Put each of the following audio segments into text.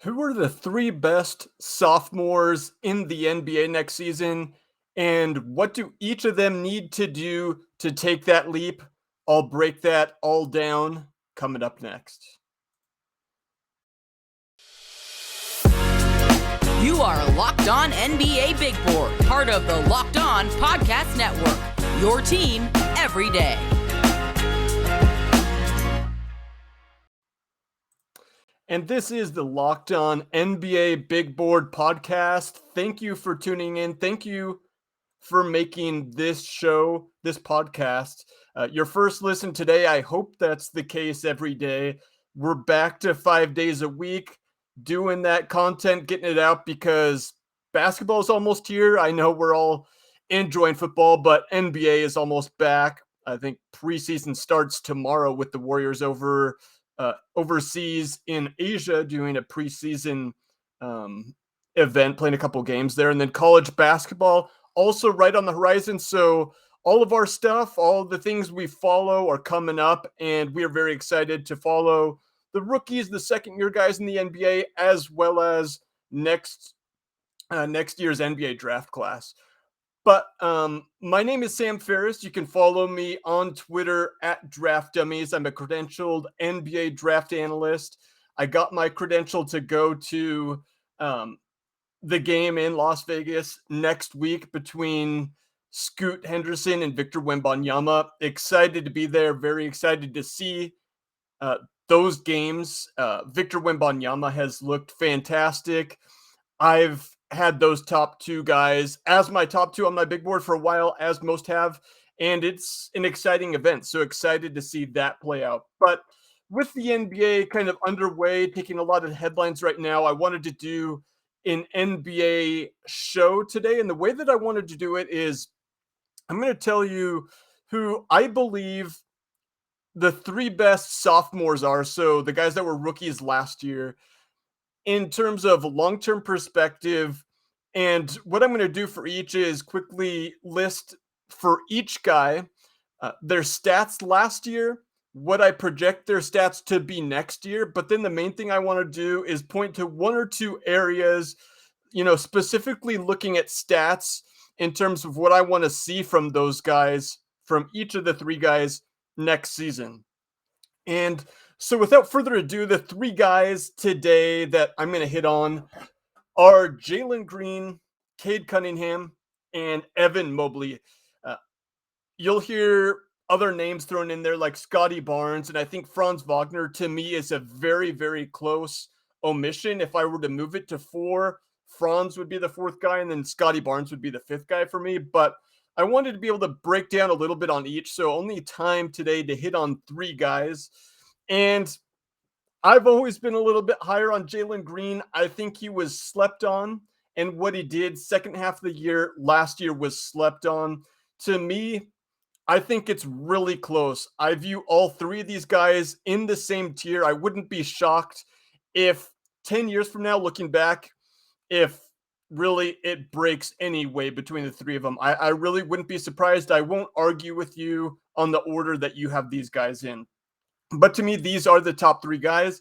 Who are the three best sophomores in the NBA next season? And what do each of them need to do to take that leap? I'll break that all down coming up next. You are Locked On NBA Big Board, part of the Locked On Podcast Network. Your team every day. And this is the Locked On NBA Big Board podcast. Thank you for tuning in. Thank you for making this show, this podcast, your first listen today. I hope that's the case every day. We're back to 5 days a week doing that content, getting it out because basketball is almost here. I know we're all enjoying football, but NBA is almost back. I think preseason starts tomorrow with the Warriors overseas in Asia doing a preseason event, playing a couple games there. And then college basketball also right on the horizon. So all of our stuff, all the things we follow are coming up, and we are very excited to follow the rookies, the second-year guys in the NBA, as well as next year's NBA draft class. But my name is Sam Ferris. You can follow me on Twitter at Draft Dummies. I'm a credentialed NBA draft analyst. I got my credential to go to the game in Las Vegas next week between Scoot Henderson and Victor Wembanyama. Excited to be there. Very excited to see those games. Victor Wembanyama has looked fantastic. I've had those top two guys as my top two on my big board for a while, as most have, and it's an exciting event. So excited to see that play out. But with the NBA kind of underway, taking a lot of headlines right now, I wanted to do an NBA show today. And the way that I wanted to do it is I'm going to tell you who I believe the three best sophomores are. So the guys that were rookies last year in terms of long-term perspective. And what I'm going to do for each is quickly list for each guy their stats last year, what I project their stats to be next year. But then the main thing I want to do is point to one or two areas, specifically looking at stats in terms of what I want to see from those guys, from each of the three guys next season. And so without further ado, the three guys today that I'm going to hit on are Jalen Green, Cade Cunningham, and Evan Mobley. You'll hear other names thrown in there like Scotty Barnes, and I think Franz Wagner to me is a very, very close omission. If I were to move it to four, Franz would be the fourth guy, and then Scotty Barnes would be the fifth guy for me. But I wanted to be able to break down a little bit on each, so only time today to hit on three guys. And I've always been a little bit higher on Jalen Green. I think he was slept on, and what he did second half of the year last year was slept on. To me, I think it's really close. I view all three of these guys in the same tier. I wouldn't be shocked if 10 years from now, looking back, if really it breaks any way between the three of them. I really wouldn't be surprised. I won't argue with you on the order that you have these guys in. But to me, these are the top three guys.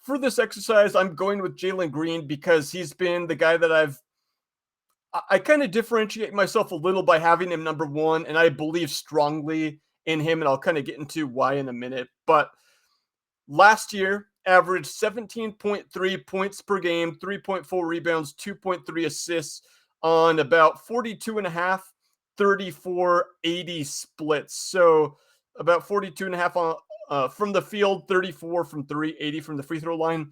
For this exercise, I'm going with Jalen Green because he's been the guy that I kind of differentiate myself a little by having him number one, and I believe strongly in him, and I'll kind of get into why in a minute. But last year, averaged 17.3 points per game, 3.4 rebounds, 2.3 assists on about 42.5, 34, 80 splits. So about 42.5 on from the field, 34 from three, 80 from the free throw line.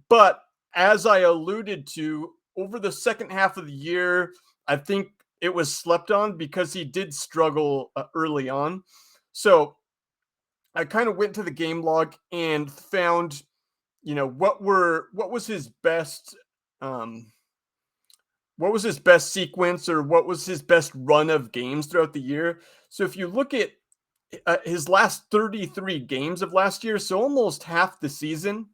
But as I alluded to, over the second half of the year, I think it was slept on because he did struggle early on. So I kind of went to the game log and found, what was his best sequence, or what was his best run of games throughout the year. So if you look at his last 33 games of last year, so almost half the season,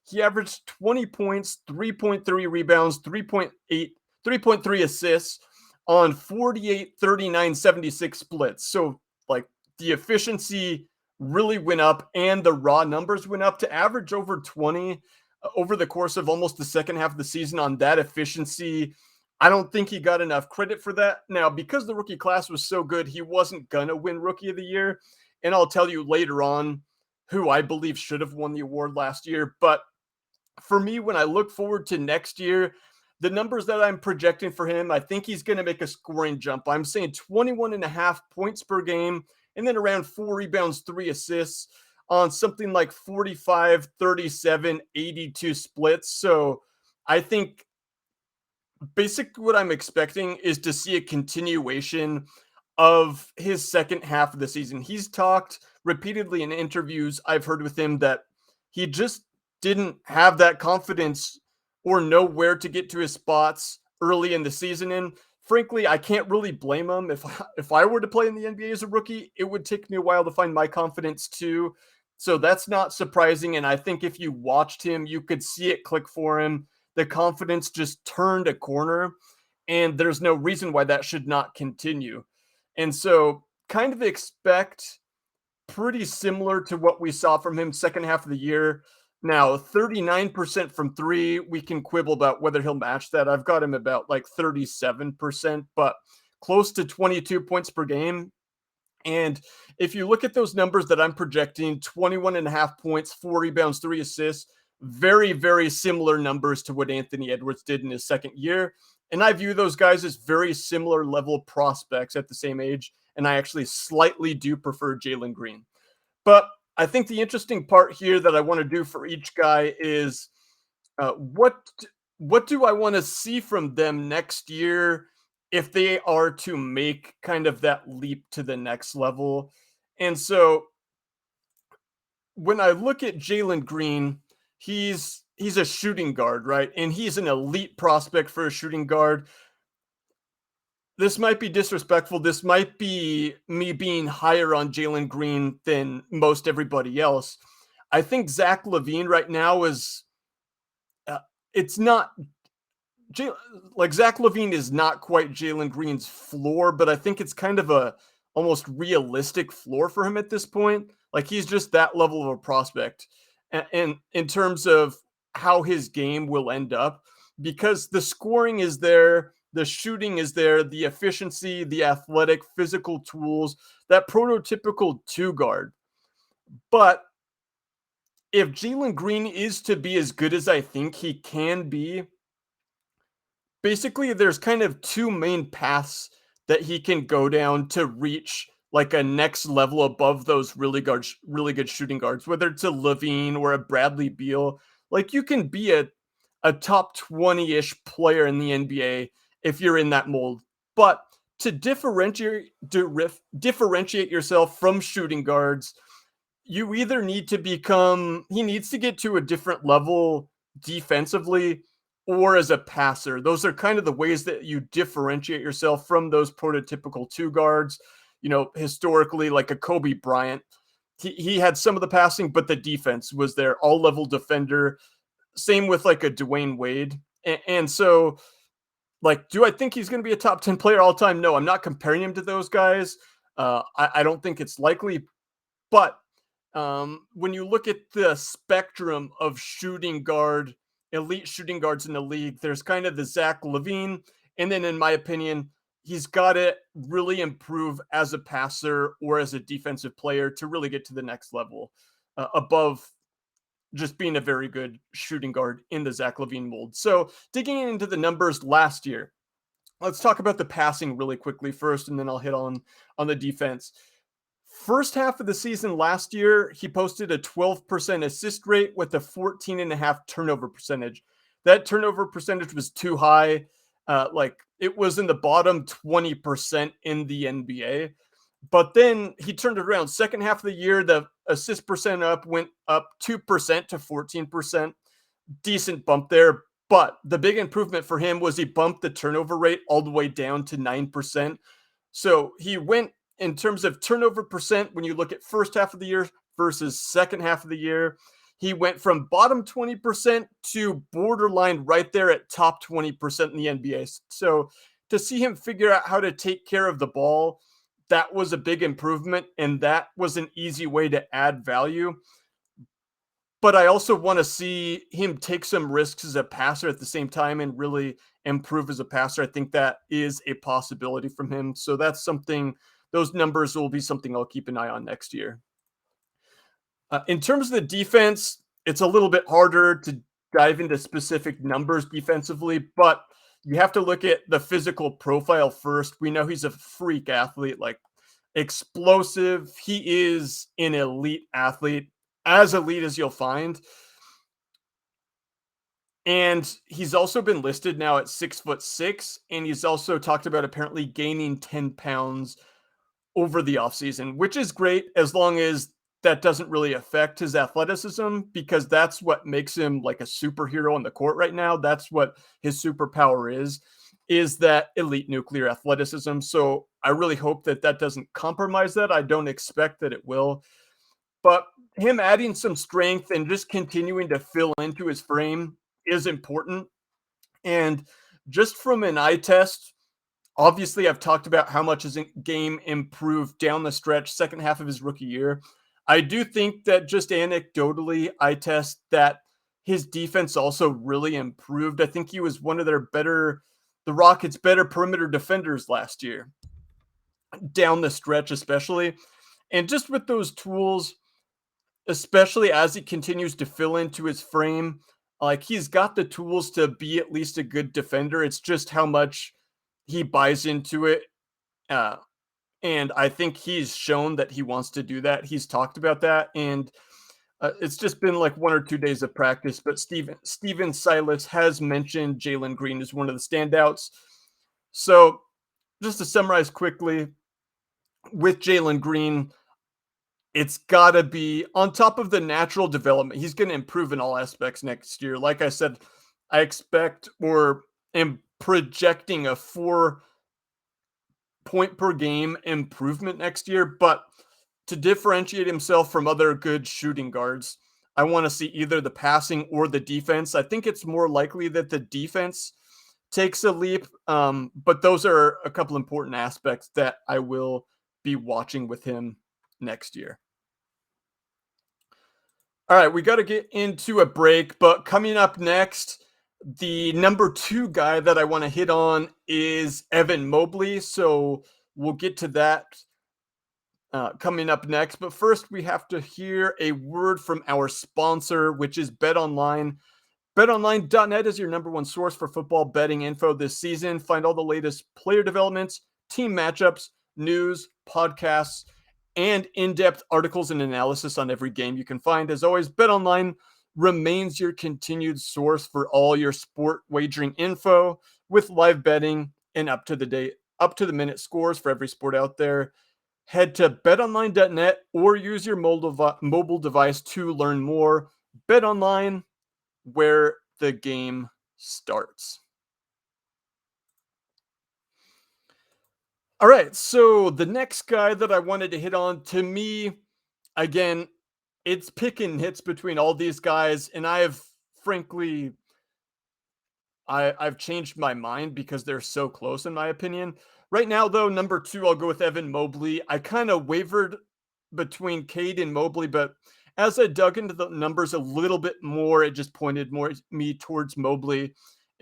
he averaged 20 points, 3.3 rebounds, 3.3 assists on 48, 39, 76 splits. So like the efficiency really went up and the raw numbers went up to average over 20 over the course of almost the second half of the season on that efficiency. I don't think he got enough credit for that. Now, because the rookie class was so good, he wasn't going to win Rookie of the Year. And I'll tell you later on who I believe should have won the award last year. But for me, when I look forward to next year, the numbers that I'm projecting for him, I think he's going to make a scoring jump. I'm saying 21.5 points per game, and then around 4 rebounds, 3 assists on something like 45, 37, 82 splits. So I think basically what I'm expecting is to see a continuation of his second half of the season. He's talked repeatedly in interviews I've heard with him that he just didn't have that confidence or know where to get to his spots early in the season. And frankly, I can't really blame him. If I were to play in the NBA as a rookie, it would take me a while to find my confidence too. So that's not surprising. And I think if you watched him, you could see it click for him. The confidence just turned a corner, and there's no reason why that should not continue. And so kind of expect pretty similar to what we saw from him second half of the year. Now, 39% from three, we can quibble about whether he'll match that. I've got him about like 37%, but close to 22 points per game. And if you look at those numbers that I'm projecting, 21.5 points, 4 rebounds, 3 assists, very, very similar numbers to what Anthony Edwards did in his second year. And I view those guys as very similar level prospects at the same age. And I actually slightly do prefer Jalen Green. But I think the interesting part here that I want to do for each guy is what do I want to see from them next year if they are to make kind of that leap to the next level. And so when I look at Jalen Green, he's a shooting guard, right? And he's an elite prospect for a shooting guard. This might be disrespectful. This might be me being higher on Jalen Green than most everybody else. I think Zach LaVine right now is, it's not, like Zach LaVine is not quite Jalen Green's floor, but I think it's kind of a almost realistic floor for him at this point. Like he's just that level of a prospect. And in terms of how his game will end up, because the scoring is there, the shooting is there, the efficiency, the athletic, physical tools, that prototypical two guard. But if Jalen Green is to be as good as I think he can be, basically there's kind of two main paths that he can go down to reach like a next level above those really good shooting guards, whether it's a LaVine or a Bradley Beal. Like you can be a top 20-ish player in the NBA if you're in that mold. But to differentiate yourself from shooting guards, you either need to he needs to get to a different level defensively or as a passer. Those are kind of the ways that you differentiate yourself from those prototypical two guards. You know, historically, like a Kobe Bryant, he had some of the passing, but the defense was there, all level defender. Same with like a Dwayne Wade. And so, like, do I think he's going to be a top 10 player all time? No, I'm not comparing him to those guys. I don't think it's likely. But when you look at the spectrum of elite shooting guards in the league, there's kind of the Zach LaVine. And then, in my opinion, he's got to really improve as a passer or as a defensive player to really get to the next level above just being a very good shooting guard in the Zach LaVine mold. So digging into the numbers last year, let's talk about the passing really quickly first, and then I'll hit on the defense. First half of the season last year, he posted a 12% assist rate with a 14.5 turnover percentage. That turnover percentage was too high. Like it was in the bottom 20% in the NBA. But then he turned it around. Second half of the year, the assist percent went up 2% to 14%. Decent bump there. But the big improvement for him was he bumped the turnover rate all the way down to 9%. So he went in terms of turnover percent, when you look at first half of the year versus second half of the year, he went from bottom 20% to borderline right there at top 20% in the NBA. So to see him figure out how to take care of the ball, that was a big improvement, and that was an easy way to add value. but I also want to see him take some risks as a passer at the same time and really improve as a passer. I think that is a possibility from him. So that's something, those numbers will be something I'll keep an eye on next year. In terms of the defense, it's a little bit harder to dive into specific numbers defensively, but you have to look at the physical profile first. We know he's a freak athlete, like explosive. He is an elite athlete, as elite as you'll find. And he's also been listed now at 6'6", and he's also talked about apparently gaining 10 pounds over the offseason, which is great as long as that doesn't really affect his athleticism, because that's what makes him like a superhero on the court right now. That's what his superpower is that elite nuclear athleticism. So I really hope that that doesn't compromise that. I don't expect that it will, but him adding some strength and just continuing to fill into his frame is important. And just from an eye test, obviously I've talked about how much his game improved down the stretch, second half of his rookie year. I do think that just anecdotally, eye test, that his defense also really improved. I think he was one of the Rockets' better perimeter defenders last year, down the stretch especially. And just with those tools, especially as he continues to fill into his frame, like he's got the tools to be at least a good defender. It's just how much he buys into it. And I think he's shown that he wants to do that. He's talked about that. And it's just been like 1 or 2 days of practice. But Steven Silas has mentioned Jalen Green as one of the standouts. So just to summarize quickly, with Jalen Green, it's got to be on top of the natural development. He's going to improve in all aspects next year. Like I said, I expect or am projecting a 4-point per game improvement next year. But to differentiate himself from other good shooting guards, I want to see either the passing or the defense. I think it's more likely that the defense takes a leap. But those are a couple important aspects that I will be watching with him next year. All right, we got to get into a break, but coming up next, the number 2 guy that I want to hit on is Evan Mobley. So we'll get to that coming up next. But first, we have to hear a word from our sponsor, which is BetOnline. BetOnline.net is your number 1 source for football betting info this season. Find all the latest player developments, team matchups, news, podcasts, and in-depth articles and analysis on every game you can find. As always, BetOnline remains your continued source for all your sport wagering info, with live betting and up to the minute scores for every sport out there. Head to betonline.net or use your mobile device to learn more. BetOnline, where the game starts. All right, so the next guy that I wanted to hit on, to me, again, it's pick and hits between all these guys, and I've changed my mind because they're so close in my opinion. Right now, though, number 2, I'll go with Evan Mobley. I kind of wavered between Cade and Mobley, but as I dug into the numbers a little bit more, it just pointed me towards Mobley.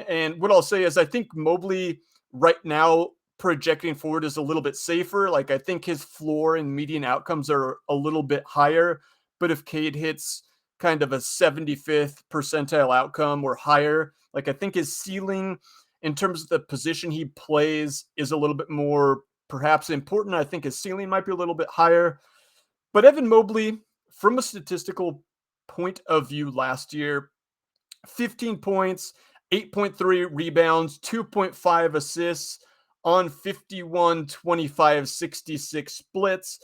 And what I'll say is I think Mobley right now, projecting forward, is a little bit safer. Like I think his floor and median outcomes are a little bit higher, but if Cade hits kind of a 75th percentile outcome or higher, like I think his ceiling in terms of the position he plays is a little bit more perhaps important. I think his ceiling might be a little bit higher. But Evan Mobley, from a statistical point of view last year, 15 points, 8.3 rebounds, 2.5 assists on 51, 25, 66 splits.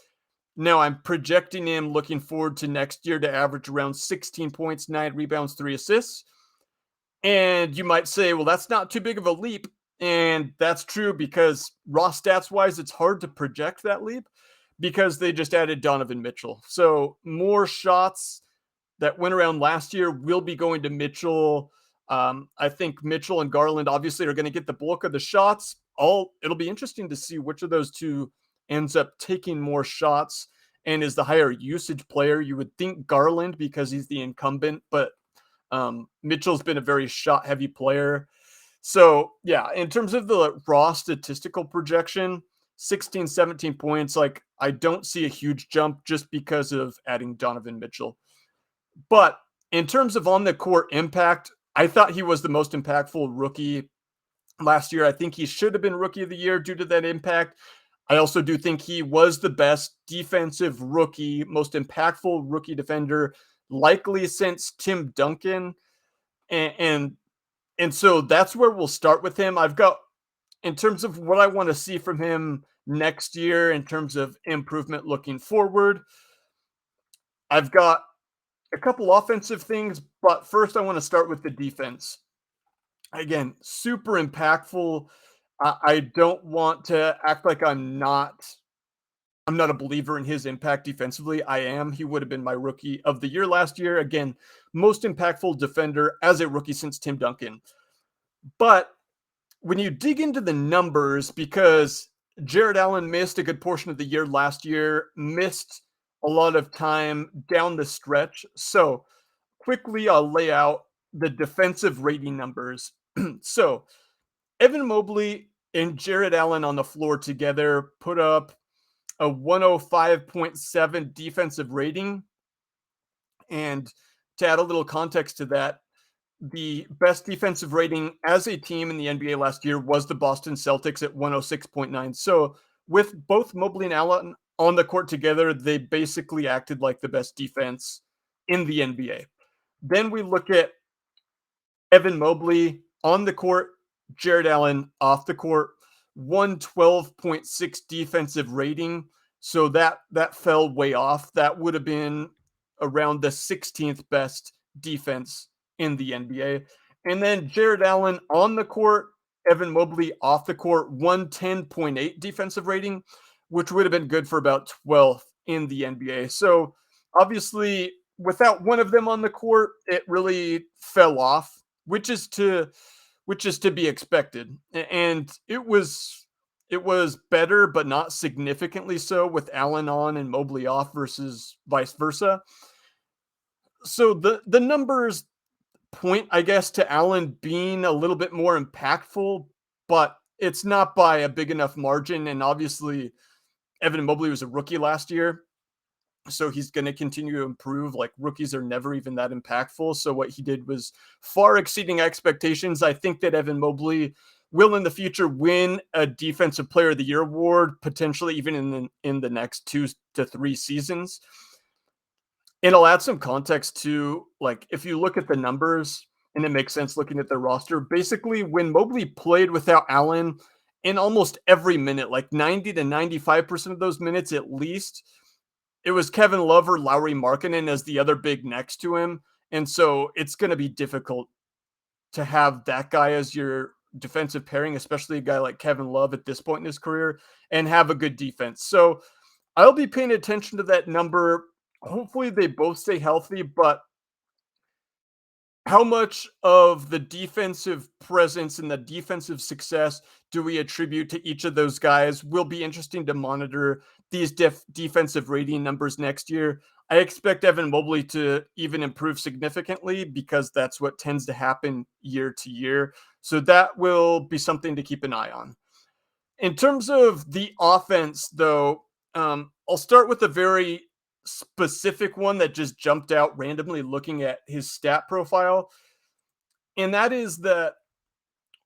Now I'm projecting him looking forward to next year to average around 16 points, 9 rebounds, 3 assists. And you might say, well, that's not too big of a leap. And that's true because raw stats wise, it's hard to project that leap because they just added Donovan Mitchell. So more shots that went around last year will be going to Mitchell. I think Mitchell and Garland obviously are going to get the bulk of the shots. It'll be interesting to see which of those two ends up taking more shots and is the higher usage player. You would think Garland because he's the incumbent, but Mitchell's been a very shot heavy player. So yeah, in terms of the raw statistical projection, 16, 17 points, like I don't see a huge jump just because of adding Donovan Mitchell. But in terms of on the court impact, I thought he was the most impactful rookie last year. I think he should have been rookie of the year due to that impact. I also do think he was the best defensive rookie, most impactful rookie defender, likely since Tim Duncan. And so that's where we'll start with him. I've got, in terms of what I want to see from him next year, in terms of improvement looking forward, I've got a couple offensive things, but first I want to start with the defense. Again, super impactful. I don't want to act like I'm not a believer in his impact defensively. I am. He would have been my rookie of the year last year. Again, most impactful defender as a rookie since Tim Duncan. But when you dig into the numbers, because Jared Allen missed a good portion of the year last year, missed a lot of time down the stretch. So quickly, I'll lay out the defensive rating numbers. So Evan Mobley and Jared Allen on the floor together put up a 105.7 defensive rating. And to add a little context to that, the best defensive rating as a team in the NBA last year was the Boston Celtics at 106.9. So with both Mobley and Allen on the court together, they basically acted like the best defense in the NBA. Then we look at Evan Mobley on the court, Jared Allen off the court, 112.6 defensive rating. So that fell way off. That would have been around the 16th best defense in the NBA. And then Jared Allen on the court, Evan Mobley off the court, 110.8 defensive rating, which would have been good for about 12th in the NBA. So obviously, without one of them on the court, it really fell off, which is to be expected. And it was better, but not significantly so, with Allen on and Mobley off versus vice versa. So the numbers point, I guess, to Allen being a little bit more impactful, but it's not by a big enough margin. And obviously, Evan Mobley was a rookie last year, so he's going to continue to improve. Like, rookies are never even that impactful. So what he did was far exceeding expectations. I think that Evan Mobley will in the future win a Defensive Player of the Year award, potentially even in the next 2 to 3 seasons. And I'll add some context to, like, if you look at the numbers, and it makes sense looking at the roster, basically when Mobley played without Allen in almost every minute, like 90 to 95% of those minutes at least, it was Kevin Love or Lauri Markkanen as the other big next to him. And so it's going to be difficult to have that guy as your defensive pairing, especially a guy like Kevin Love at this point in his career, and have a good defense. So I'll be paying attention to that number. Hopefully they both stay healthy, but how much of the defensive presence and the defensive success do we attribute to each of those guys will be interesting to monitor these defensive rating numbers next year. I expect Evan Mobley to even improve significantly because that's what tends to happen year to year. So that will be something to keep an eye on. In terms of the offense, though, I'll start with a very specific one that just jumped out randomly looking at his stat profile. And that is that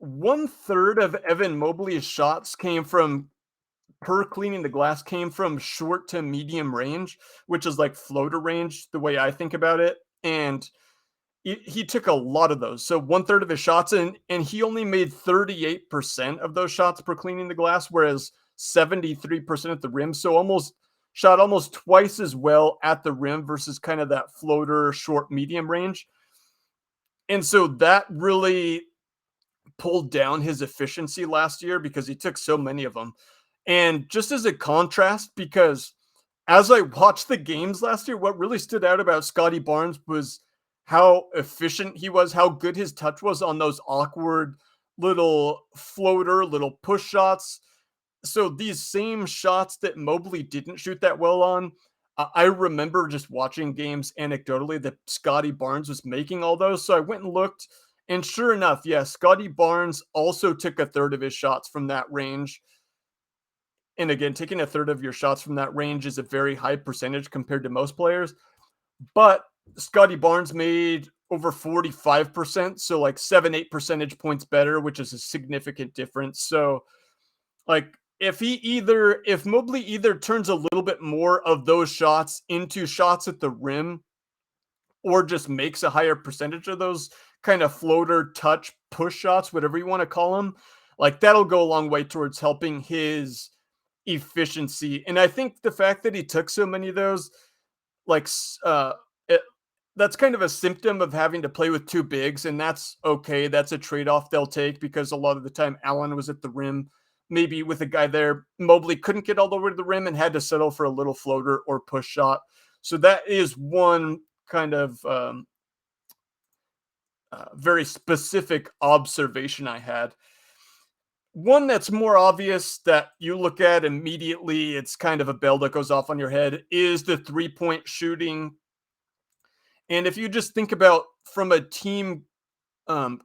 1/3 of Evan Mobley's shots per cleaning the glass came from short to medium range, which is like floater range, the way I think about it. And he took a lot of those. So 1/3 of his shots, and he only made 38% of those shots per cleaning the glass, whereas 73% at the rim. So shot almost twice as well at the rim versus kind of that floater short medium range. And so that really pulled down his efficiency last year because he took so many of them. And just as a contrast, because as I watched the games last year, what really stood out about Scotty Barnes was how efficient he was, how good his touch was on those awkward little push shots. So these same shots that Mobley didn't shoot that well on, I remember just watching games anecdotally that Scotty Barnes was making all those. So I went and looked, and sure enough, yes, Scotty Barnes also took a third of his shots from that range. And again, taking a third of your shots from that range is a very high percentage compared to most players. But Scotty Barnes made over 45%, so like 7, 8 percentage points better, which is a significant difference. So like if Mobley either turns a little bit more of those shots into shots at the rim or just makes a higher percentage of those kind of floater touch push shots, whatever you want to call them, like that'll go a long way towards helping his efficiency. And I think the fact that he took so many of those, like it, that's kind of a symptom of having to play with two bigs, and that's okay. That's a trade-off they'll take because a lot of the time Allen was at the rim. Maybe with a guy there, Mobley couldn't get all the way to the rim and had to settle for a little floater or push shot. So that is one kind of very specific observation I had. One that's more obvious that you look at immediately, it's kind of a bell that goes off on your head, is the three-point shooting. And if you just think about from a team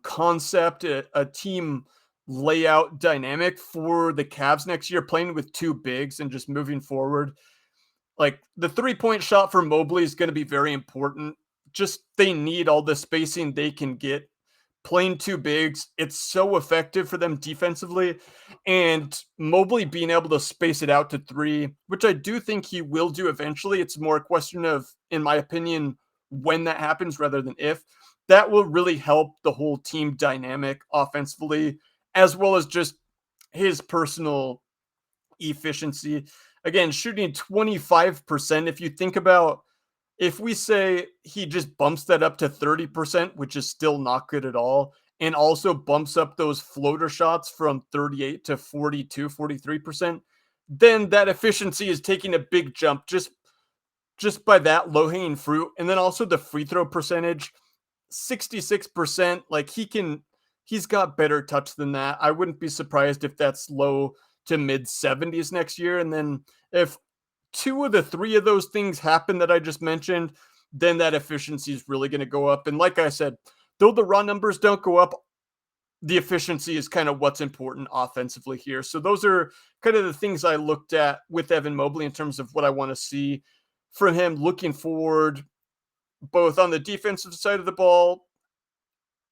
concept, a team layout dynamic for the Cavs next year, playing with two bigs and just moving forward, like the three-point shot for Mobley is going to be very important. Just they need all the spacing they can get. Playing two bigs, it's so effective for them defensively. And Mobley being able to space it out to three, which I do think he will do eventually. It's more a question of, in my opinion, when that happens rather than if. That will really help the whole team dynamic offensively, as well as just his personal efficiency. Again, shooting 25%. If you think about, if we say he just bumps that up to 30%, which is still not good at all, and also bumps up those floater shots from 38 to 42, 43%, then that efficiency is taking a big jump just by that low-hanging fruit. And then also the free throw percentage, 66%. Like he's got better touch than that. I wouldn't be surprised if that's low to mid 70s next year. And then if two of the three of those things happen that I just mentioned, then that efficiency is really going to go up. And like I said, though the raw numbers don't go up, the efficiency is kind of what's important offensively here. So those are kind of the things I looked at with Evan Mobley in terms of what I want to see from him looking forward, both on the defensive side of the ball.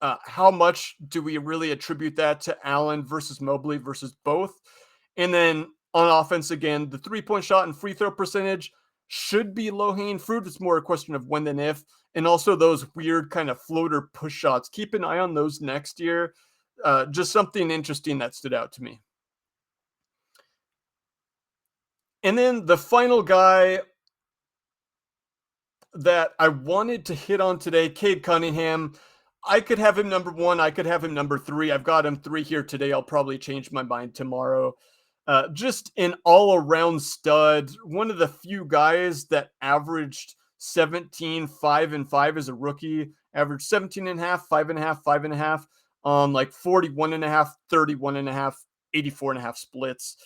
How much do we really attribute that to Allen versus Mobley versus both? And then on offense, again, the three-point shot and free throw percentage should be low-hanging fruit. It's more a question of when than if. And also those weird kind of floater push shots. Keep an eye on those next year. Just something interesting that stood out to me. And then the final guy that I wanted to hit on today, Cade Cunningham. I could have him number one. I could have him number three. I've got him three here today. I'll probably change my mind tomorrow. Just an all-around stud. One of the few guys that averaged 17, 5, and 5 as a rookie. Averaged 17 and a half, 5 and a half, 5 and a half on like 41 and a half, 31 and a half, 84 and a half splits.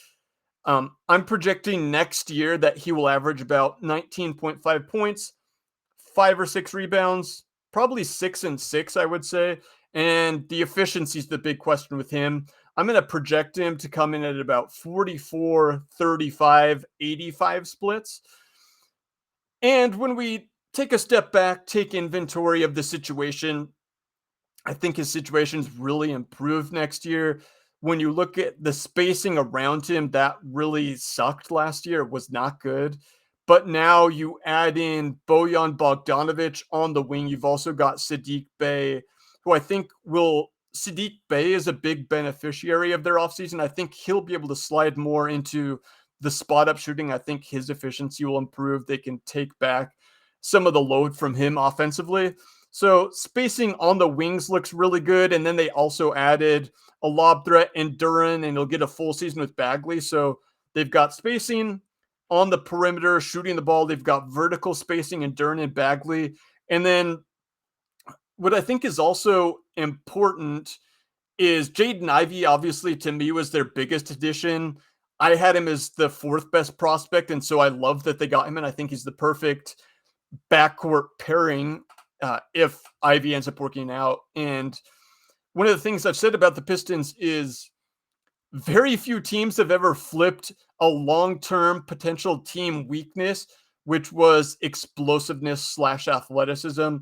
I'm projecting next year that he will average about 19.5 points, 5 or 6 rebounds, probably 6 and 6, I would say. And the efficiency is the big question with him. I'm going to project him to come in at about 44, 35, 85 splits. And when we take a step back, take inventory of the situation, I think his situation's really improved next year. When you look at the spacing around him, that really sucked last year. It was not good. But now you add in Bojan Bogdanovic on the wing. You've also got Saddiq Bey, who I think Saddiq Bey is a big beneficiary of their offseason. I think he'll be able to slide more into the spot-up shooting. I think his efficiency will improve. They can take back some of the load from him offensively. So spacing on the wings looks really good. And then they also added a lob threat in Duren, and he'll get a full season with Bagley. So they've got spacing on the perimeter, shooting the ball. They've got vertical spacing in Duren and Bagley. And then what I think is also important is Jaden Ivey, obviously, to me, was their biggest addition. I had him as the 4th best prospect, and so I love that they got him, and I think he's the perfect backcourt pairing if Ivy ends up working out. And one of the things I've said about the Pistons is very few teams have ever flipped a long-term potential team weakness, which was explosiveness / athleticism,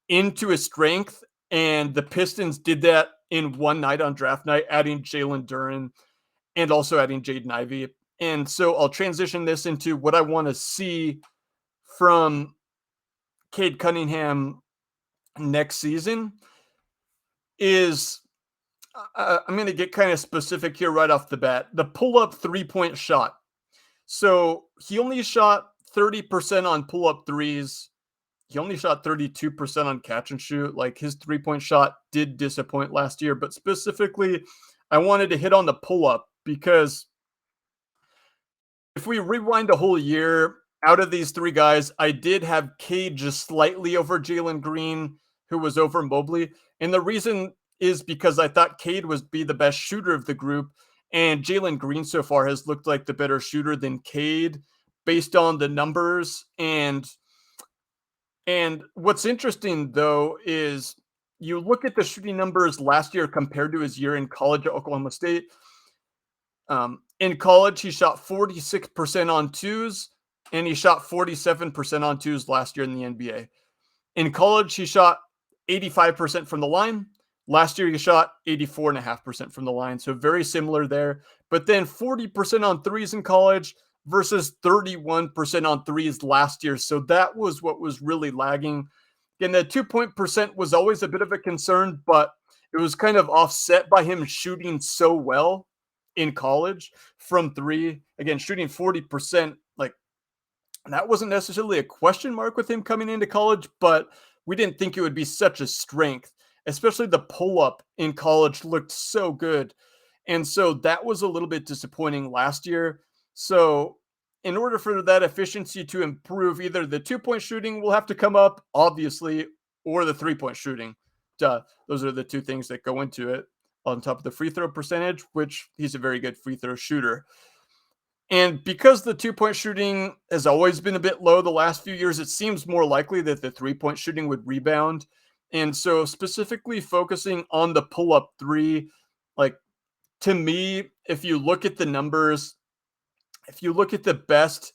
into a strength. And the Pistons did that in one night on draft night, adding Jalen Duren and also adding Jaden Ivey. And so I'll transition this into what I want to see from Cade Cunningham next season is I'm going to get kind of specific here right off the bat. The pull-up three-point shot. So he only shot 30% on pull-up threes. He only shot 32% on catch and shoot. Like, his three-point shot did disappoint last year, but specifically, I wanted to hit on the pull-up because if we rewind a whole year, out of these 3 guys, I did have Cade just slightly over Jalen Green, who was over Mobley. And the reason is because I thought Cade would be the best shooter of the group, and Jalen Green so far has looked like the better shooter than Cade based on the numbers. And what's interesting, though, is you look at the shooting numbers last year compared to his year in college at Oklahoma State. In college, he shot 46% on twos, and he shot 47% on twos last year in the NBA. In college, he shot 85% from the line. Last year, he shot 84.5% from the line, so very similar there. But then 40% on threes in college versus 31% on threes last year. So that was what was really lagging. And the 2-point percent was always a bit of a concern, but it was kind of offset by him shooting so well in college from 3. Again, shooting 40%, like, that wasn't necessarily a question mark with him coming into college, but we didn't think it would be such a strength, especially the pull-up in college looked so good. And so that was a little bit disappointing last year. So in order for that efficiency to improve, either the 2-point shooting will have to come up, obviously, or the 3-point shooting. Duh. Those are the 2 things that go into it, on top of the free throw percentage, which he's a very good free throw shooter. And because the 2-point shooting has always been a bit low the last few years, it seems more likely that the 3-point shooting would rebound. And so specifically focusing on the pull-up 3, like, to me, if you look at the numbers, if you look at the best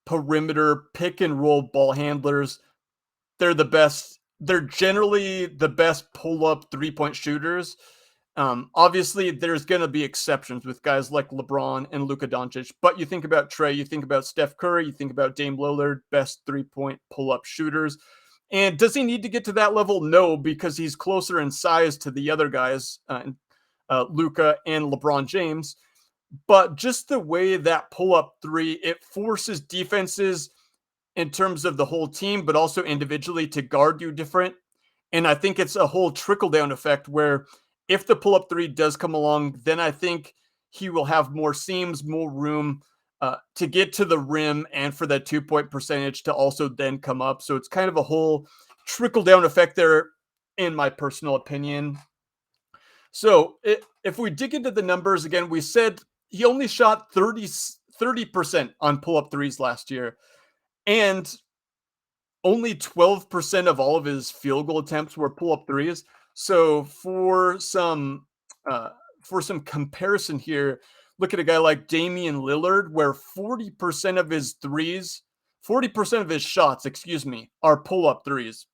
perimeter pick and roll ball handlers, they're the best. They're generally the best pull-up 3-point shooters. Obviously, there's going to be exceptions with guys like LeBron and Luka Doncic, but you think about Trey, you think about Steph Curry, you think about Dame Lillard, best 3-point pull-up shooters. And does he need to get to that level? No, because he's closer in size to the other guys, Luka and LeBron James. But just the way that pull-up 3, it forces defenses in terms of the whole team, but also individually to guard you different. And I think it's a whole trickle-down effect where if the pull-up 3 does come along, then I think he will have more seams, more room to get to the rim, and for that 2-point percentage to also then come up. So it's kind of a whole trickle-down effect there, in my personal opinion. So if we dig into the numbers again, we said he only shot 30% on pull-up threes last year, and only 12% of all of his field goal attempts were pull-up threes. So for some comparison here, look at a guy like Damian Lillard, where 40% of his threes, 40% of his shots, are pull-up threes.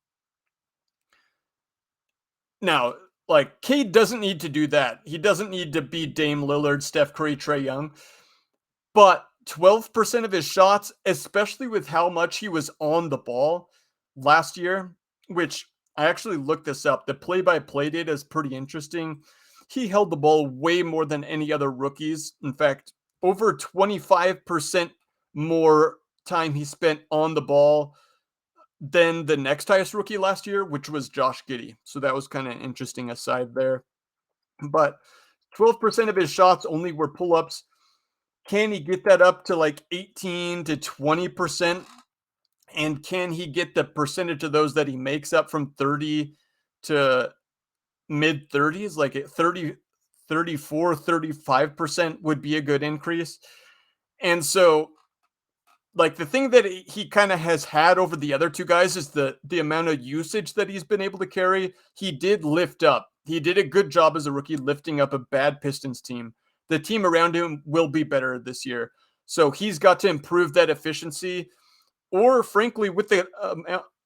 Now, like, Cade doesn't need to do that. He doesn't need to be Dame Lillard, Steph Curry, Trae Young. But 12% of his shots, especially with how much he was on the ball last year, which I actually looked this up. The play-by-play data is pretty interesting. He held the ball way more than any other rookies. In fact, over 25% more time he spent on the ball than the next highest rookie last year, which was Josh Giddey. So that was kind of an interesting aside there. But 12% of his shots only were pull-ups. Can he get that up to like 18 to 20%? And can he get the percentage of those that he makes up from 30 to mid 30s, like at 30, 35% would be a good increase. And so, like, the thing that he kind of has had over the other two guys is the amount of usage that he's been able to carry. He did lift up. He did a good job as a rookie lifting up a bad Pistons team. The team around him will be better this year. So he's got to improve that efficiency, or frankly, with the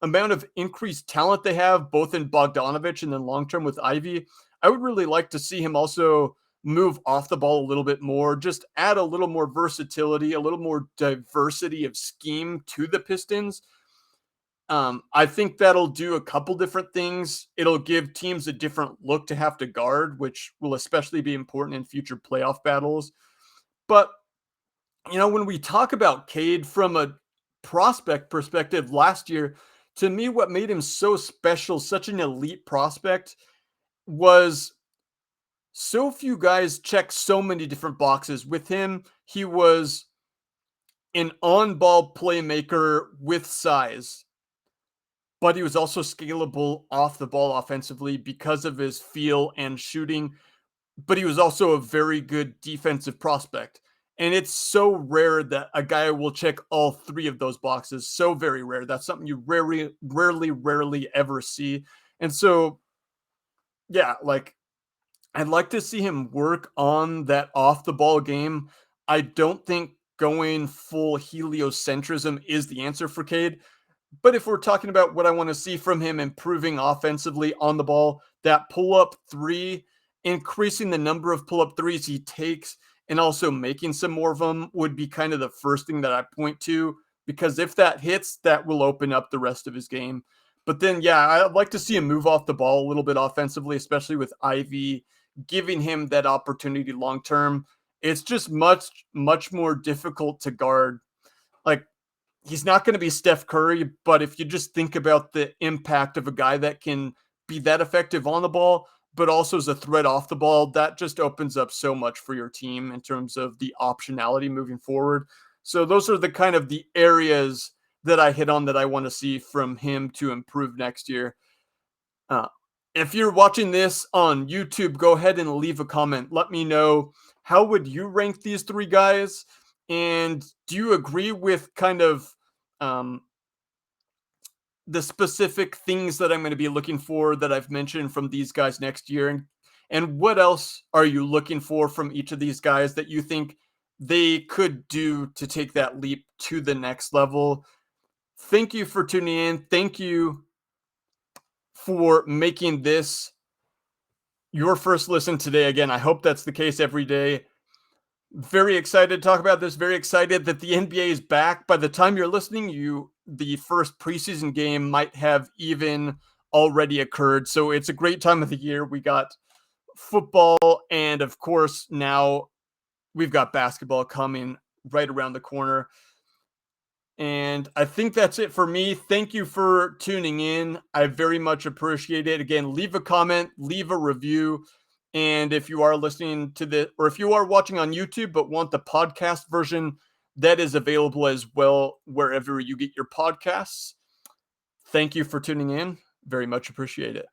amount of increased talent they have, both in Bogdanovich and then long-term with Ivy, I would really like to see him also move off the ball a little bit more, just add a little more versatility, a little more diversity of scheme to the Pistons. I think that'll do a couple different things. It'll give teams a different look to have to guard, which will especially be important in future playoff battles. But, when we talk about Cade from a prospect perspective last year, to me, what made him so special, such an elite prospect, was so few guys check so many different boxes. With him, he was an on-ball playmaker with size, but he was also scalable off the ball offensively because of his feel and shooting. But he was also a very good defensive prospect. And it's so rare that a guy will check all three of those boxes. So very rare. That's something you rarely ever see. And so, yeah, like, I'd like to see him work on that off the ball game. I don't think going full heliocentrism is the answer for Cade. But if we're talking about what I want to see from him improving offensively on the ball, that pull-up three, increasing the number of pull-up threes he takes, and also making some more of them would be kind of the first thing that I point to, because if that hits, that will open up the rest of his game. But then, yeah, I'd like to see him move off the ball a little bit offensively, especially with Ivy giving him that opportunity long-term. It's just much more difficult to guard. Like, he's not going to be Steph Curry, but if you just think about the impact of a guy that can be that effective on the ball, but also as a threat off the ball, that just opens up so much for your team in terms of the optionality moving forward. So those are the kind of the areas that I hit on that I want to see from him to improve next year. If you're watching this on YouTube, go ahead and leave a comment. Let me know, how would you rank these three guys? And do you agree with kind of the specific things that I'm going to be looking for that I've mentioned from these guys next year? And what else are you looking for from each of these guys that you think they could do to take that leap to the next level? Thank you for tuning in. Thank you for making this your first listen today. Again, I hope that's the case every day. Very excited to talk about this. Very excited that the NBA is back. By the time you're listening, the first preseason game might have even already occurred. So it's a great time of the year. We got football, and of course, now we've got basketball coming right around the corner. And I think that's it for me. Thank you for tuning in. I very much appreciate it. Again, leave a comment, leave a review. And if you are listening to this, or if you are watching on YouTube but want the podcast version, that is available as well wherever you get your podcasts. Thank you for tuning in. Very much appreciate it.